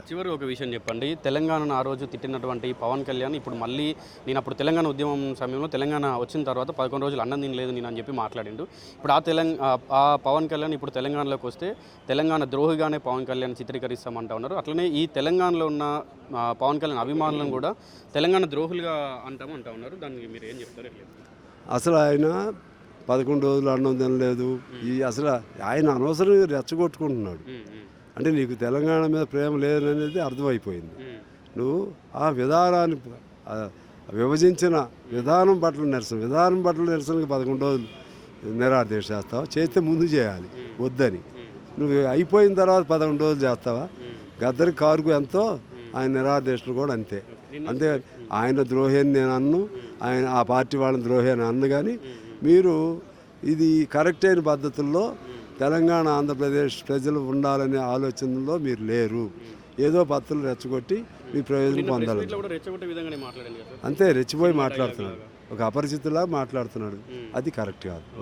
చివరి ఒక విషయం చెప్పండి. తెలంగాణను ఆ రోజు తిట్టినటువంటి పవన్ కళ్యాణ్ ఇప్పుడు మళ్ళీ నేను అప్పుడు తెలంగాణ ఉద్యమం సమయంలో తెలంగాణ వచ్చిన తర్వాత 11 రోజులు అన్నం తినలేదు నేను అని చెప్పి మాట్లాడిండు. ఇప్పుడు ఆ పవన్ కళ్యాణ్ ఇప్పుడు తెలంగాణలోకి వస్తే తెలంగాణ ద్రోహిగానే పవన్ కళ్యాణ్ చిత్రీకరిస్తామంటా ఉన్నారు. అట్లనే ఈ తెలంగాణలో ఉన్న పవన్ కళ్యాణ్ అభిమానులను కూడా తెలంగాణ ద్రోహులుగా అంటా ఉన్నారు. దానికి మీరు ఏం చెప్తారు? అసలు ఆయన 11 రోజులు అన్నం తినలేదు. అసలు ఆయన అనవసరంగా రెచ్చగొట్టుకుంటున్నాడు. అంటే నీకు తెలంగాణ మీద ప్రేమ లేదనేది అర్థమైపోయింది. నువ్వు ఆ విధానాన్ని విభజించిన విధానం పట్ల నిరసనకి 11 రోజులు నిరాదేశ చేస్తావా? చేస్తే ముందు చేయాలి వద్దని. నువ్వు అయిపోయిన తర్వాత 11 రోజులు చేస్తావా? గద్దరి కారుకు ఎంతో ఆయన నిరాదేశలు కూడా అంతే. అంతే ఆయన ద్రోహి అని నేను అన్ను, ఆయన ఆ పార్టీ వాళ్ళని ద్రోహి అని అన్ను. కానీ మీరు ఇది కరెక్ట్ అయిన పద్ధతుల్లో తెలంగాణ ఆంధ్రప్రదేశ్ ప్రజలు ఉండాలనే ఆలోచనలో మీరు లేరు. ఏదో పత్రులు రెచ్చగొట్టి మీ ప్రయోజనం పొందాలి. అంతే రెచ్చిపోయి మాట్లాడుతున్నాడు, ఒక అపరిచితులా మాట్లాడుతున్నాడు. అది కరెక్ట్ కాదు.